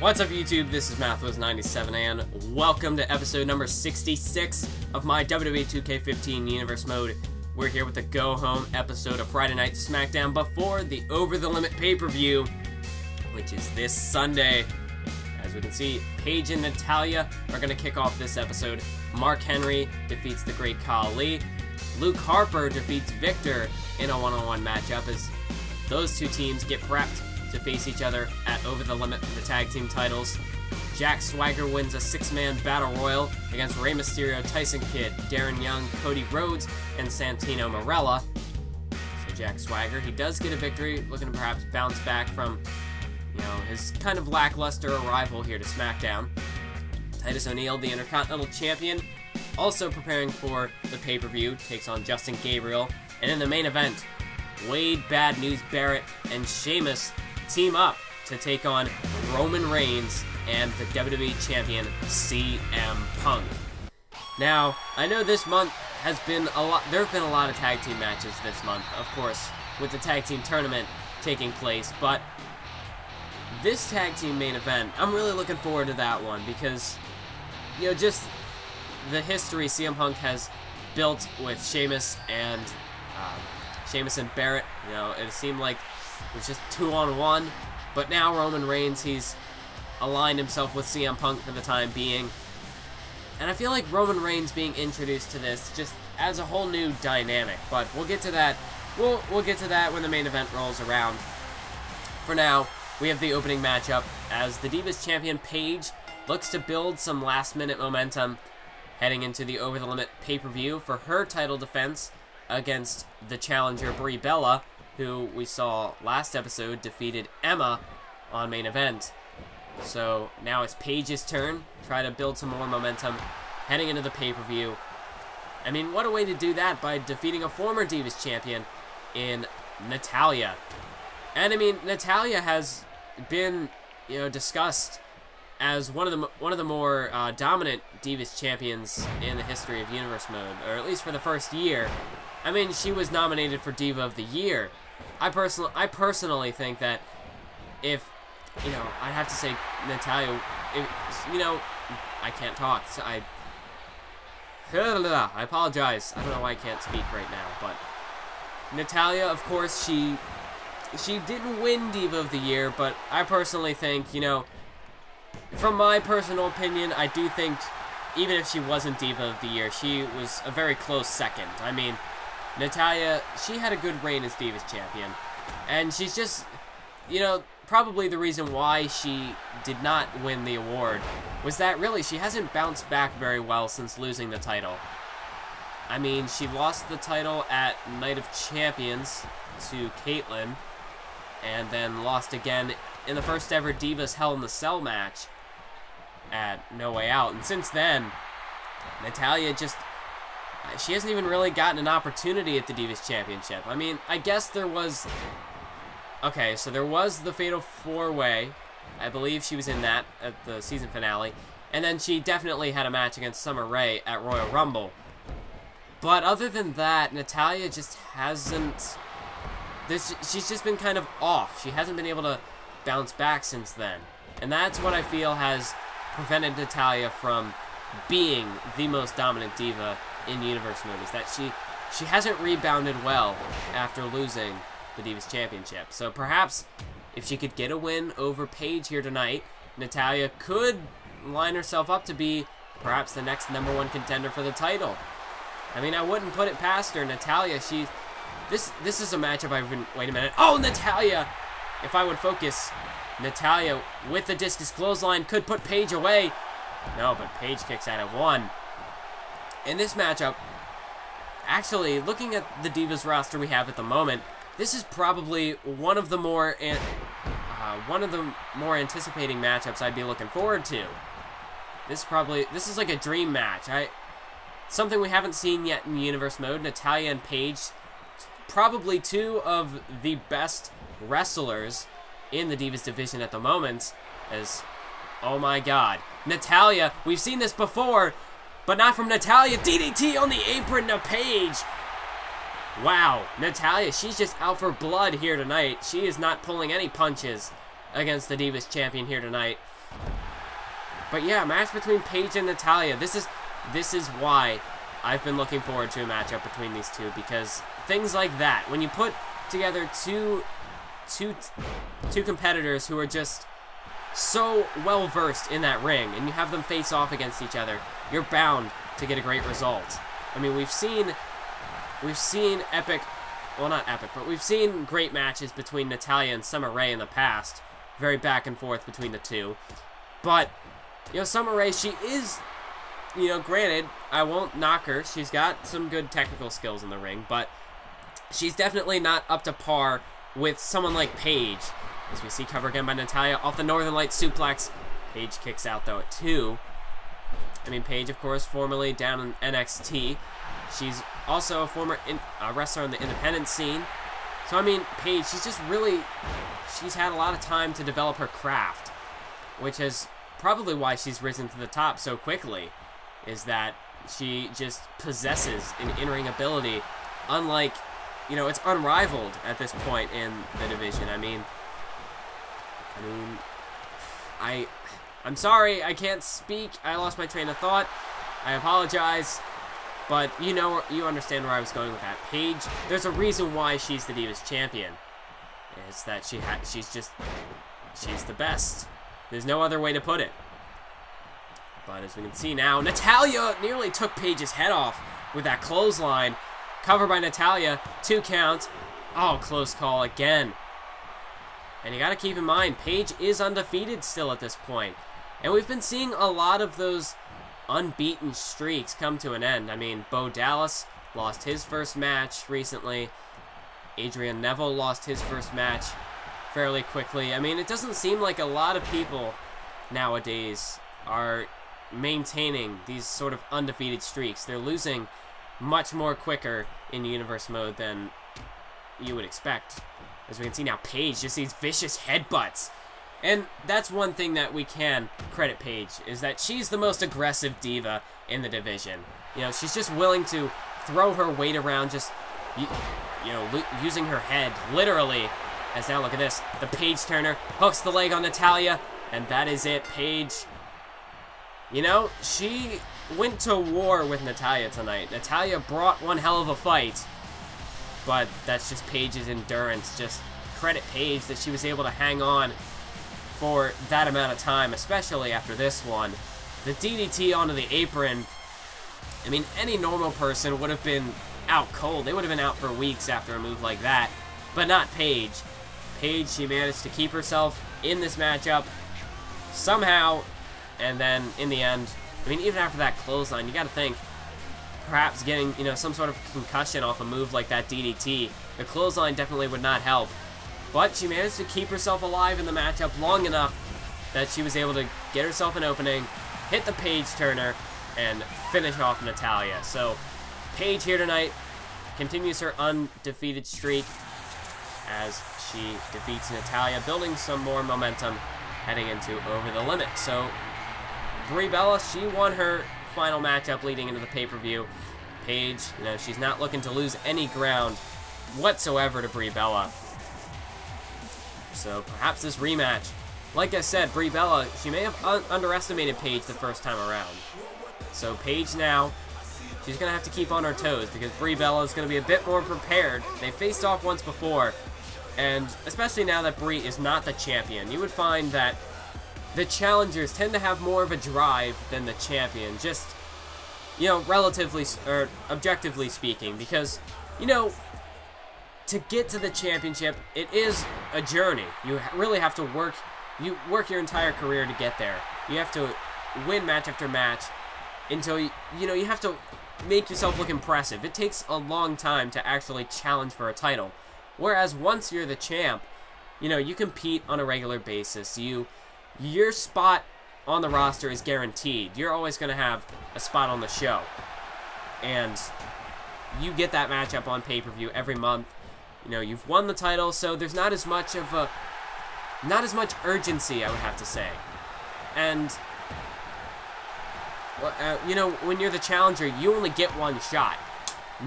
What's up, YouTube? This is Mathwas97 and welcome to episode number 66 of my WWE 2K15 Universe Mode. We're here with the go-home episode of Friday Night SmackDown before the Over the Limit pay-per-view, which is this Sunday. As we can see, Paige and Natalya are going to kick off this episode. Mark Henry defeats the Great Khali. Luke Harper defeats Victor in a one-on-one matchup as those two teams get prepped to face each other at Over the Limit for the tag team titles. Jack Swagger wins a six-man battle royal against Rey Mysterio, Tyson Kidd, Darren Young, Cody Rhodes, and Santino Marella. So Jack Swagger, he does get a victory, looking to perhaps bounce back from, his kind of lackluster arrival here to SmackDown. Titus O'Neil, the Intercontinental Champion, also preparing for the pay-per-view, takes on Justin Gabriel. And in the main event, Wade Bad News Barrett and Sheamus team up to take on Roman Reigns and the WWE Champion CM Punk. Now, I know this month has been there have been a lot of tag team matches this month, of course, with the tag team tournament taking place, but this tag team main event, I'm really looking forward to that one because, just the history CM Punk has built with Sheamus and Barrett. It seemed like it was just 2-on-1, but now Roman Reigns, he's aligned himself with CM Punk for the time being, and I feel like Roman Reigns being introduced to this just adds a whole new dynamic, but we'll get to that. We'll get to that when the main event rolls around. For now, we have the opening matchup as the Divas Champion Paige looks to build some last-minute momentum heading into the Over the Limit pay-per-view for her title defense against the challenger Brie Bella, who we saw last episode defeated Emma on main event. So now it's Paige's turn, try to build some more momentum heading into the pay-per-view. I mean, what a way to do that, by defeating a former Divas Champion in Natalya. And I mean, Natalya has been, discussed as one of the more dominant Divas Champions in the history of Universe Mode, or at least for the first year. I mean, she was nominated for Diva of the Year. I personally think that if, I'd have to say Natalya, I can't talk, so I apologize. I don't know why I can't speak right now, but Natalya, of course, she didn't win Diva of the Year, but I personally think, from my personal opinion, I do think even if she wasn't Diva of the Year, she was a very close second. I mean, Natalya, she had a good reign as Divas Champion, and she's just, probably the reason why she did not win the award was that really she hasn't bounced back very well since losing the title. I mean, she lost the title at Night of Champions to Caitlyn, and then lost again in the first ever Divas Hell in the Cell match at No Way Out. And since then, Natalya she hasn't even really gotten an opportunity at the Divas Championship. I mean, I guess there was... Okay, so there was the Fatal 4-Way. I believe she was in that at the season finale. And then she definitely had a match against Summer Rae at Royal Rumble. But other than that, Natalya just hasn't... She's just been kind of off. She hasn't been able to bounce back since then. And that's what I feel has prevented Natalya from being the most dominant diva in Universe Mode, is that she hasn't rebounded well after losing the Divas Championship. So perhaps if she could get a win over Paige here tonight, Natalya could line herself up to be perhaps the next #1 contender for the title. I mean, I wouldn't put it past her. Natalya, this is a matchup I've been... Wait a minute. Oh, Natalya! If I would focus, Natalya with the discus clothesline could put Paige away. No, but Paige kicks out at 1. In this matchup, actually, looking at the Divas roster we have at the moment, this is probably one of the more anticipating matchups I'd be looking forward to. This is like a dream match. Something we haven't seen yet in Universe Mode. Natalya and Paige, probably two of the best wrestlers in the Divas division at the moment. Oh my god, Natalya, we've seen this before, but not from Natalya. DDT on the apron to Paige. Wow, Natalya, she's just out for blood here tonight. She is not pulling any punches against the Divas Champion here tonight. But yeah, match between Paige and Natalya. This is why I've been looking forward to a matchup between these two, because things like that, when you put together two competitors who are just so well versed in that ring, and you have them face off against each other, you're bound to get a great result. I mean, we've seen epic, well, not epic, but we've seen great matches between Natalya and Summer Rae in the past, very back and forth between the two. But you know, Summer Rae, she is, you know, granted, I won't knock her. She's got some good technical skills in the ring, but she's definitely not up to par with someone like Paige. As we see cover again by Natalya off the Northern Light suplex. Paige kicks out, though, at 2. I mean, Paige, of course, formerly down in NXT. She's also a former wrestler in the independent scene. So, I mean, Paige, she's had a lot of time to develop her craft, which is probably why she's risen to the top so quickly, is that she just possesses an in-ring ability unlike, you know, it's unrivaled at this point in the division. I'm sorry, I can't speak. I lost my train of thought. I apologize, but you understand where I was going with that. Paige, there's a reason why she's the Divas Champion. It's that she's the best. There's no other way to put it. But as we can see now, Natalya nearly took Paige's head off with that clothesline. Cover by Natalya, 2 count. Oh, close call again. And you got to keep in mind, Paige is undefeated still at this point. And we've been seeing a lot of those unbeaten streaks come to an end. I mean, Bo Dallas lost his first match recently. Adrian Neville lost his first match fairly quickly. I mean, it doesn't seem like a lot of people nowadays are maintaining these sort of undefeated streaks. They're losing much more quicker in Universe Mode than you would expect. As we can see now, Paige just these vicious headbutts. And that's one thing that we can credit Paige, is that she's the most aggressive diva in the division. You know, she's just willing to throw her weight around, just, using her head, literally. As now, look at this. The Paige turner hooks the leg on Natalya, and that is it. Paige, you know, she went to war with Natalya tonight. Natalya brought one hell of a fight. But that's just Paige's endurance. Just credit Paige that she was able to hang on for that amount of time, especially after this one. The DDT onto the apron. I mean, any normal person would have been out cold. They would have been out for weeks after a move like that. But not Paige. Paige, she managed to keep herself in this matchup somehow. And then, in the end, I mean, even after that clothesline, you got to think, perhaps getting, some sort of concussion off a move like that DDT, the clothesline definitely would not help. But she managed to keep herself alive in the matchup long enough that she was able to get herself an opening, hit the Paige turner, and finish off Natalya. So, Paige here tonight continues her undefeated streak as she defeats Natalya, building some more momentum heading into Over the Limit. So, Brie Bella, she won her final matchup leading into the pay-per-view. Paige, she's not looking to lose any ground whatsoever to Brie Bella. So perhaps this rematch, like I said, Brie Bella, she may have underestimated Paige the first time around. So Paige now, she's going to have to keep on her toes because Brie Bella is going to be a bit more prepared. They faced off once before, and especially now that Brie is not the champion, you would find that the challengers tend to have more of a drive than the champion, just, relatively, or objectively speaking, because, to get to the championship, it is a journey. You really have to work your entire career to get there. You have to win match after match until, you have to make yourself look impressive. It takes a long time to actually challenge for a title, whereas once you're the champ, you compete on a regular basis. Your spot on the roster is guaranteed. You're always going to have a spot on the show. And you get that matchup on pay-per-view every month. You've won the title, so there's not as much urgency, I would have to say. And, when you're the challenger, you only get one shot. I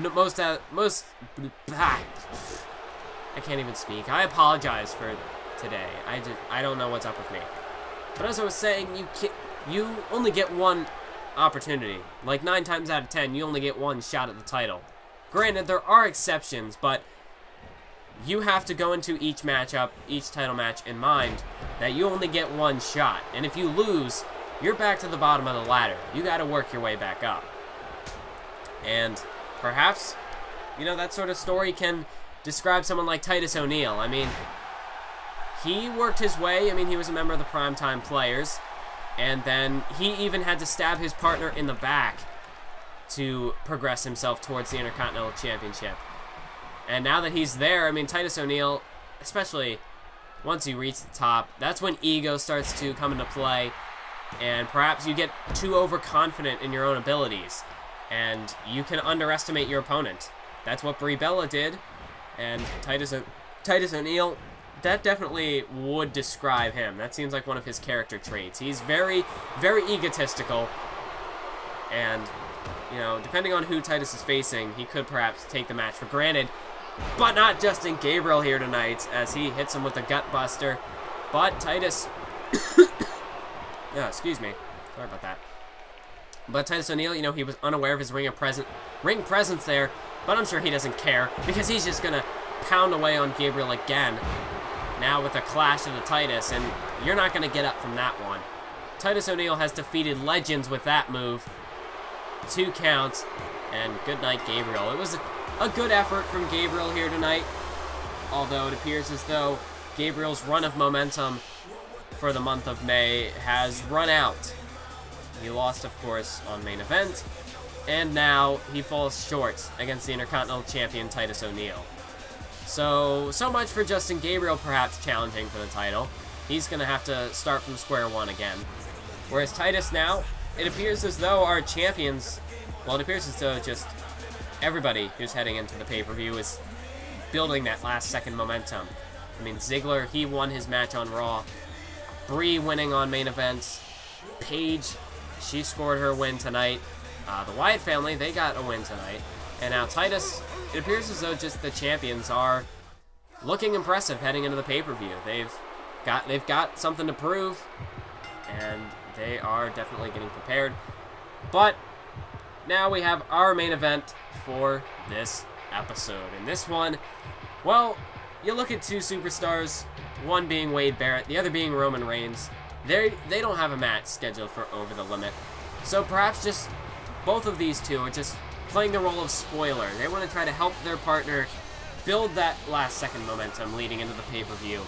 can't even speak. I apologize for today. I don't know what's up with me. But as I was saying, you only get one opportunity. Like 9 times out of 10, you only get one shot at the title. Granted, there are exceptions, but you have to go into each matchup, each title match in mind that you only get one shot. And if you lose, you're back to the bottom of the ladder. You got to work your way back up. And perhaps, you know, that sort of story can describe someone like Titus O'Neil. I mean, he worked his way. I mean, he was a member of the Primetime Players. And then he even had to stab his partner in the back to progress himself towards the Intercontinental Championship. And now that he's there, I mean, Titus O'Neil, especially once you reach the top, that's when ego starts to come into play. And perhaps you get too overconfident in your own abilities. And you can underestimate your opponent. That's what Brie Bella did. And Titus O'Neil, that definitely would describe him. That seems like one of his character traits. He's very, very egotistical. And, you know, depending on who Titus is facing, he could perhaps take the match for granted. But not Justin Gabriel here tonight, as he hits him with a gut buster. But Titus... yeah, excuse me. Sorry about that. But Titus O'Neil, you know, he was unaware of his ring presence there. But I'm sure he doesn't care, because he's just going to pound away on Gabriel again. Now with a clash of the Titus, and you're not going to get up from that one. Titus O'Neil has defeated legends with that move. 2 counts, and good night, Gabriel. It was a good effort from Gabriel here tonight, although it appears as though Gabriel's run of momentum for the month of May has run out. He lost, of course, on main event, and now he falls short against the Intercontinental Champion Titus O'Neil. So much for Justin Gabriel perhaps challenging for the title. He's going to have to start from square one again. Whereas Titus now, it appears as though our champions, well, it appears as though just everybody who's heading into the pay-per-view is building that last-second momentum. I mean, Ziggler, he won his match on Raw. Brie winning on main event. Paige, she scored her win tonight. The Wyatt family, they got a win tonight. And now Titus, it appears as though just the champions are looking impressive heading into the pay-per-view. They've got something to prove, and they are definitely getting prepared. But now we have our main event for this episode. And this one, well, you look at 2 superstars, one being Wade Barrett, the other being Roman Reigns. They don't have a match scheduled for Over the Limit. So perhaps just both of these two are just playing the role of spoiler. They want to try to help their partner build that last-second momentum leading into the pay-per-view.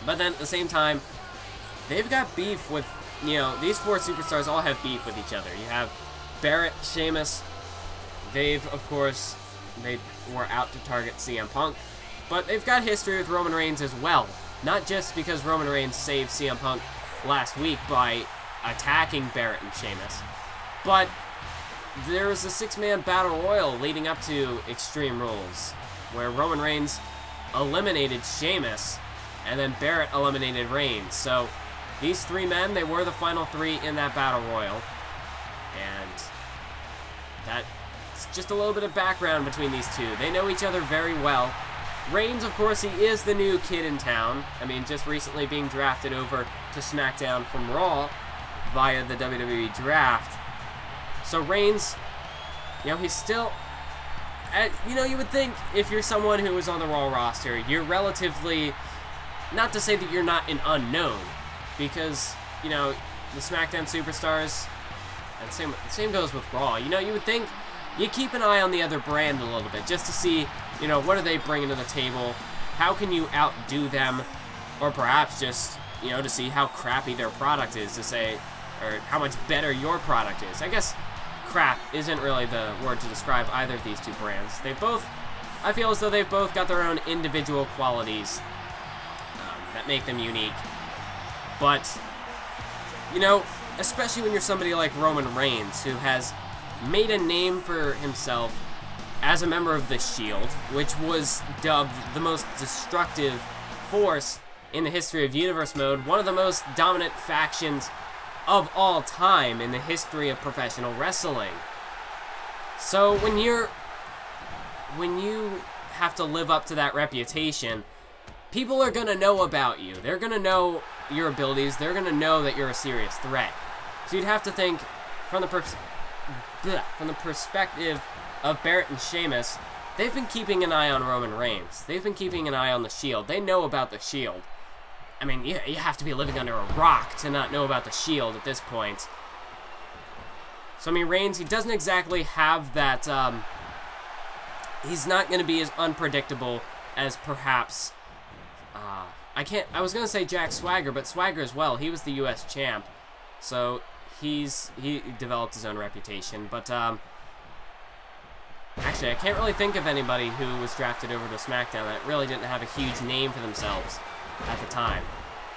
But then at the same time, they've got beef with, you know, these 4 superstars all have beef with each other. You have Barrett, Sheamus. They've, of course, they were out to target CM Punk. But they've got history with Roman Reigns as well. Not just because Roman Reigns saved CM Punk last week by attacking Barrett and Sheamus, but there was a 6-man battle royal leading up to Extreme Rules, where Roman Reigns eliminated Sheamus, and then Barrett eliminated Reigns. So these 3 men, they were the final 3 in that battle royal, and that's just a little bit of background between these 2. They know each other very well. Reigns, of course, he is the new kid in town. I mean, just recently being drafted over to SmackDown from Raw via the WWE Draft. So Reigns, you know, he's still, you know, you would think if you're someone who is on the Raw roster, you're relatively, not to say that you're not an unknown, because, you know, the SmackDown superstars, and same goes with Raw. You know, you would think you keep an eye on the other brand a little bit, just to see, you know, what are they bringing to the table? How can you outdo them? Or perhaps just, you know, to see how crappy their product is, to say, or how much better your product is. I guess crap isn't really the word to describe either of these 2 brands. They both, I feel as though they've both got their own individual qualities that make them unique. But, you know, especially when you're somebody like Roman Reigns, who has made a name for himself as a member of the Shield, which was dubbed the most destructive force in the history of Universe Mode, one of the most dominant factions of all time in the history of professional wrestling. So when you have to live up to that reputation, people are going to know about you. They're going to know your abilities. They're going to know that you're a serious threat. So you'd have to think from the perspective of Barrett and Sheamus. They've been keeping an eye on Roman Reigns. They've been keeping an eye on the Shield. They know about the Shield. I mean, you have to be living under a rock to not know about the Shield at this point. So, I mean, Reigns, he doesn't exactly have that, he's not going to be as unpredictable as perhaps, I was going to say Jack Swagger, but Swagger as well. He was the U.S. champ. So, he developed his own reputation. But, actually, I can't really think of anybody who was drafted over to SmackDown that really didn't have a huge name for themselves at the time.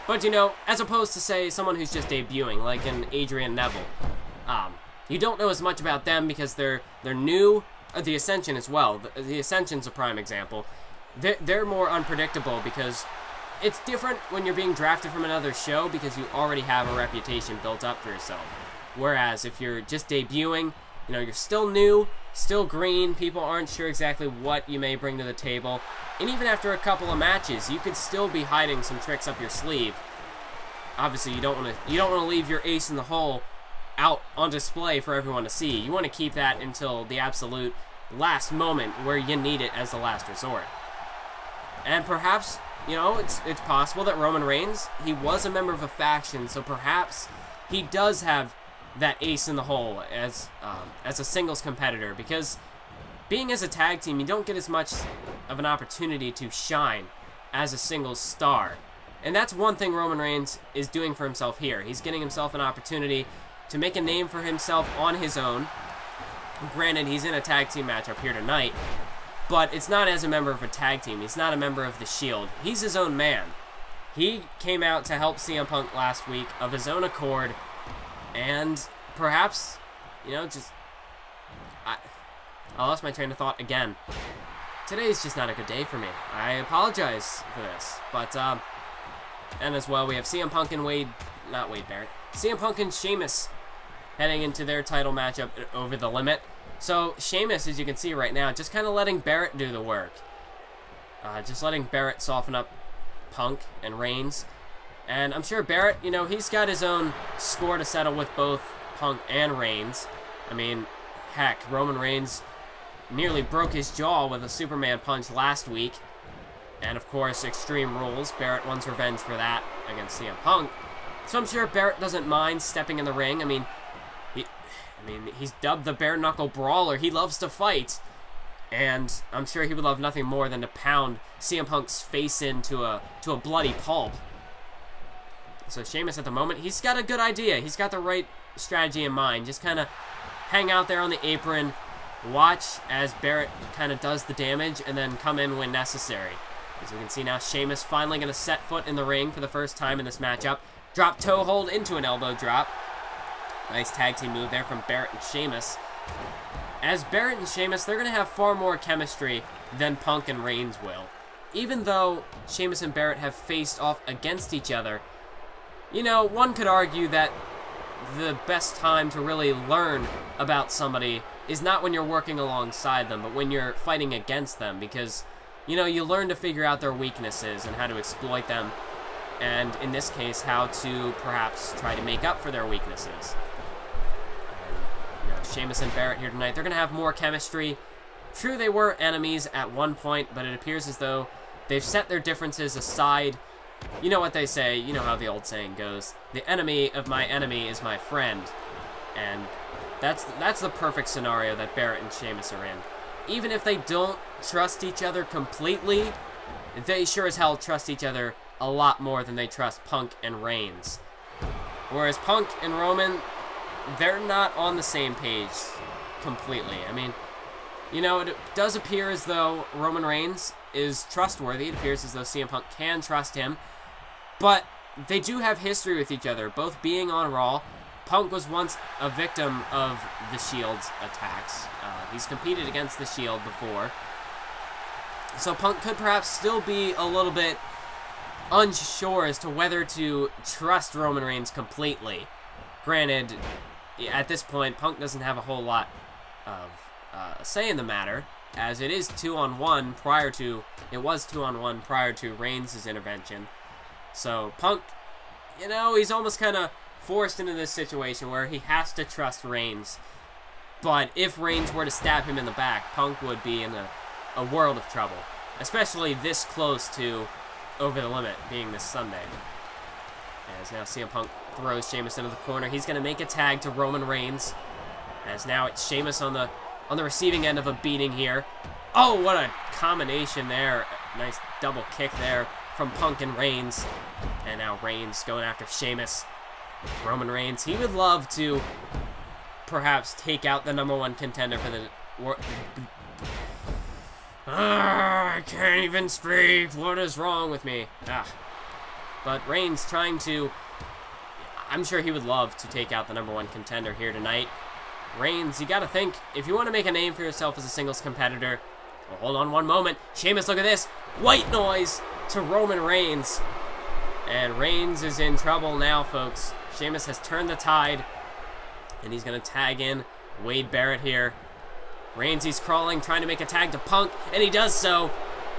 But, you know, as opposed to, say, someone who's just debuting, like an Adrian Neville. You don't know as much about them because they're new. The Ascension as well. The Ascension's a prime example. They're more unpredictable because it's different when you're being drafted from another show because you already have a reputation built up for yourself. Whereas if you're just debuting, you know, you're still new, still green, people aren't sure exactly what you may bring to the table. And even after a couple of matches, you could still be hiding some tricks up your sleeve. Obviously, you don't want to leave your ace in the hole out on display for everyone to see. You want to keep that until the absolute last moment where you need it as the last resort. And perhaps, you know, it's possible that Roman Reigns, he was a member of a faction, so perhaps he does have that ace in the hole as a singles competitor, because being as a tag team, you don't get as much of an opportunity to shine as a singles star. And that's one thing Roman Reigns is doing for himself here. He's getting himself an opportunity to make a name for himself on his own. Granted, he's in a tag team matchup here tonight, but it's not as a member of a tag team. He's not a member of the Shield. He's his own man. He came out to help CM Punk last week of his own accord, and perhaps, you know, I lost my train of thought again. Today's just not a good day for me. I apologize for this, but, and as well, we have CM Punk and CM Punk and Sheamus heading into their title matchup over the limit. So, Sheamus, as you can see right now, just kind of letting Barrett do the work. Just letting Barrett soften up Punk and Reigns. And I'm sure Barrett, you know, he's got his own score to settle with both Punk and Reigns. I mean, heck, Roman Reigns nearly broke his jaw with a Superman punch last week. And, of course, Extreme Rules. Barrett wants revenge for that against CM Punk. So I'm sure Barrett doesn't mind stepping in the ring. I mean, he's dubbed the bare knuckle brawler. He loves to fight, and I'm sure he would love nothing more than to pound CM Punk's face into a bloody pulp. So Sheamus at the moment, he's got a good idea. He's got the right strategy in mind. Just kind of hang out there on the apron, watch as Barrett kind of does the damage, and then come in when necessary. As we can see now, Sheamus finally going to set foot in the ring for the first time in this matchup. Drop toe hold into an elbow drop. Nice tag team move there from Barrett and Sheamus. As Barrett and Sheamus, they're going to have far more chemistry than Punk and Reigns will. Even though Sheamus and Barrett have faced off against each other, you know, one could argue that the best time to really learn about somebody is not when you're working alongside them, but when you're fighting against them, because, you know, you learn to figure out their weaknesses and how to exploit them, and in this case, how to perhaps try to make up for their weaknesses. And, you know, Sheamus and Barrett here tonight, they're going to have more chemistry. True, they were enemies at one point, but it appears as though they've set their differences aside. You know what they say, you know how the old saying goes, the enemy of my enemy is my friend. And that's the perfect scenario that Barrett and Sheamus are in. Even if they don't trust each other completely, they sure as hell trust each other a lot more than they trust Punk and Reigns. Whereas Punk and Roman, they're not on the same page completely. I mean, you know, it does appear as though Roman Reigns is trustworthy. It appears as though CM Punk can trust him. But they do have history with each other, both being on Raw. Punk was once a victim of the Shield's attacks. He's competed against the Shield before. So Punk could perhaps still be a little bit unsure as to whether to trust Roman Reigns completely. Granted, at this point, Punk doesn't have a whole lot of say in the matter. as it is 2-on-1 prior to, it was 2-on-1 prior to Reigns' intervention. So Punk, you know, he's almost kind of forced into this situation where he has to trust Reigns. But if Reigns were to stab him in the back, Punk would be in a world of trouble. Especially this close to Over the Limit, being this Sunday. As now CM Punk throws Sheamus into the corner. He's going to make a tag to Roman Reigns. As now it's Sheamus on the receiving end of a beating here. Oh, what a combination there. Nice double kick there from Punk and Reigns. And now Reigns going after Sheamus. Roman Reigns, he would love to perhaps take out the #1 contender for the... I can't even speak. What is wrong with me? But Reigns trying to... I'm sure he would love to take out the #1 contender here tonight. Reigns, you gotta think, if you want to make a name for yourself as a singles competitor... Well, hold on one moment. Sheamus, look at this. White noise to Roman Reigns. And Reigns is in trouble now, folks. Sheamus has turned the tide. And he's going to tag in Wade Barrett here. Reigns, he's crawling, trying to make a tag to Punk, and he does so.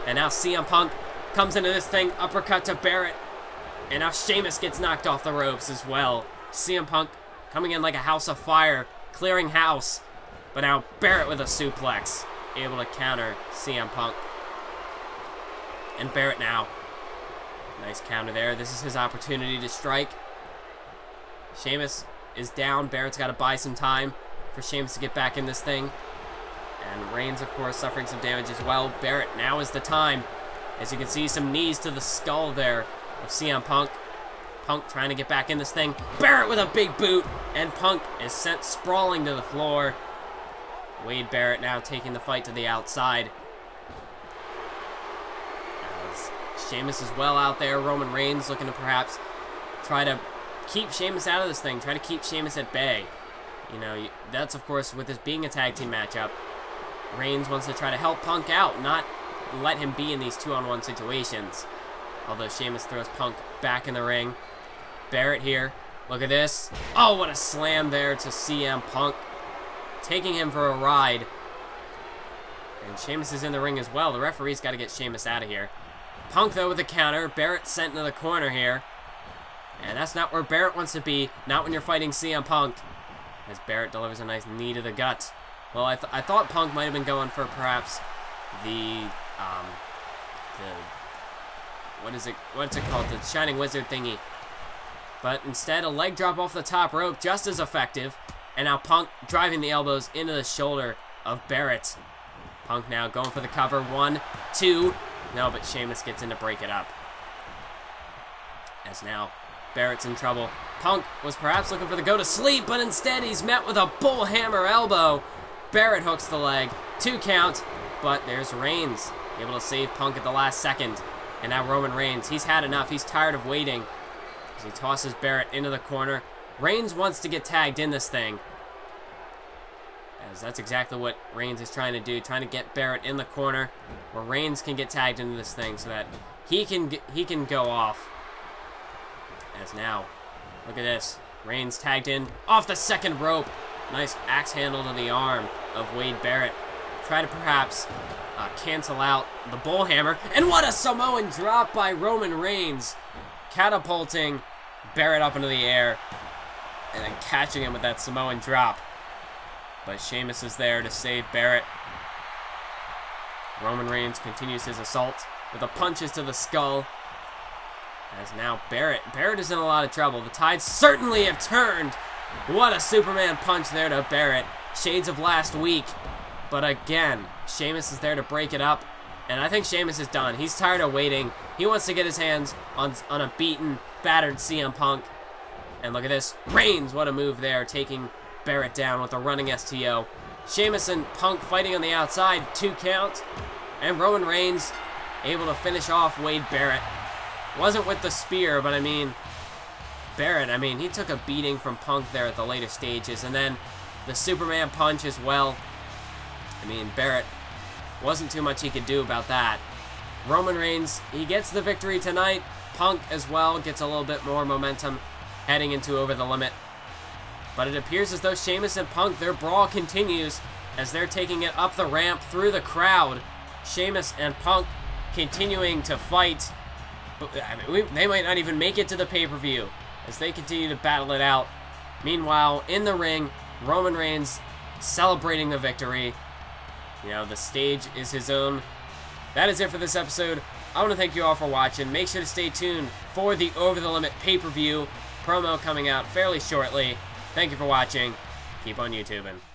And now CM Punk comes into this thing, uppercut to Barrett. And now Sheamus gets knocked off the ropes as well. CM Punk coming in like a house of fire, clearing house. But now Barrett with a suplex, able to counter CM Punk. And Barrett now. Nice counter there. This is his opportunity to strike. Sheamus is down. Barrett's got to buy some time for Sheamus to get back in this thing. And Reigns, of course, suffering some damage as well. Barrett, now is the time. As you can see, some knees to the skull there of CM Punk. Punk trying to get back in this thing. Barrett with a big boot. And Punk is sent sprawling to the floor. Wade Barrett now taking the fight to the outside. As Sheamus is well out there. Roman Reigns looking to perhaps try to keep Sheamus out of this thing. Try to keep Sheamus at bay. You know, that's, of course, with this being a tag team matchup. Reigns wants to try to help Punk out, not let him be in these 2-on-1 situations. Although Sheamus throws Punk back in the ring. Barrett here. Look at this. Oh, what a slam there to CM Punk. Taking him for a ride. And Sheamus is in the ring as well. The referee's got to get Sheamus out of here. Punk, though, with a counter. Barrett sent into the corner here. And that's not where Barrett wants to be. Not when you're fighting CM Punk. As Barrett delivers a nice knee to the gut. Well, I thought Punk might have been going for perhaps what's it called? The Shining Wizard thingy. But instead, a leg drop off the top rope, just as effective. And now Punk driving the elbows into the shoulder of Barrett. Punk now going for the cover. 1, 2. No, but Sheamus gets in to break it up. As now Barrett's in trouble. Punk was perhaps looking for the go to sleep, but instead he's met with a bullhammer elbow. Barrett hooks the leg. 2 count, but there's Reigns able to save Punk at the last second. And now Roman Reigns, he's had enough. He's tired of waiting. As he tosses Barrett into the corner. Reigns wants to get tagged in this thing. As that's exactly what Reigns is trying to do. Trying to get Barrett in the corner where Reigns can get tagged into this thing so that he can go off. As now, look at this. Reigns tagged in off the second rope. Nice axe handle to the arm of Wade Barrett. Try to perhaps cancel out the bullhammer. And what a Samoan drop by Roman Reigns. Catapulting Barrett up into the air. And then catching him with that Samoan drop. But Sheamus is there to save Barrett. Roman Reigns continues his assault with the punches to the skull. As now Barrett is in a lot of trouble. The tides certainly have turned. What a Superman punch there to Barrett. Shades of last week. But again, Sheamus is there to break it up. And I think Sheamus is done. He's tired of waiting. He wants to get his hands on a beaten, battered CM Punk. And look at this. Reigns, what a move there. Taking Barrett down with a running STO. Sheamus and Punk fighting on the outside. 2 count. And Roman Reigns able to finish off Wade Barrett. Wasn't with the spear, but I mean, Barrett, he took a beating from Punk there at the later stages. And then the Superman punch as well. Barrett, wasn't too much he could do about that. Roman Reigns, he gets the victory tonight. Punk as well gets a little bit more momentum heading into Over the Limit. But it appears as though Sheamus and Punk, their brawl continues as they're taking it up the ramp through the crowd. Sheamus and Punk continuing to fight. I mean, they might not even make it to the pay-per-view as they continue to battle it out. Meanwhile, in the ring, Roman Reigns celebrating the victory. You know, the stage is his own. That is it for this episode. I want to thank you all for watching. Make sure to stay tuned for the Over the Limit pay-per-view promo coming out fairly shortly. Thank you for watching. Keep on YouTubing.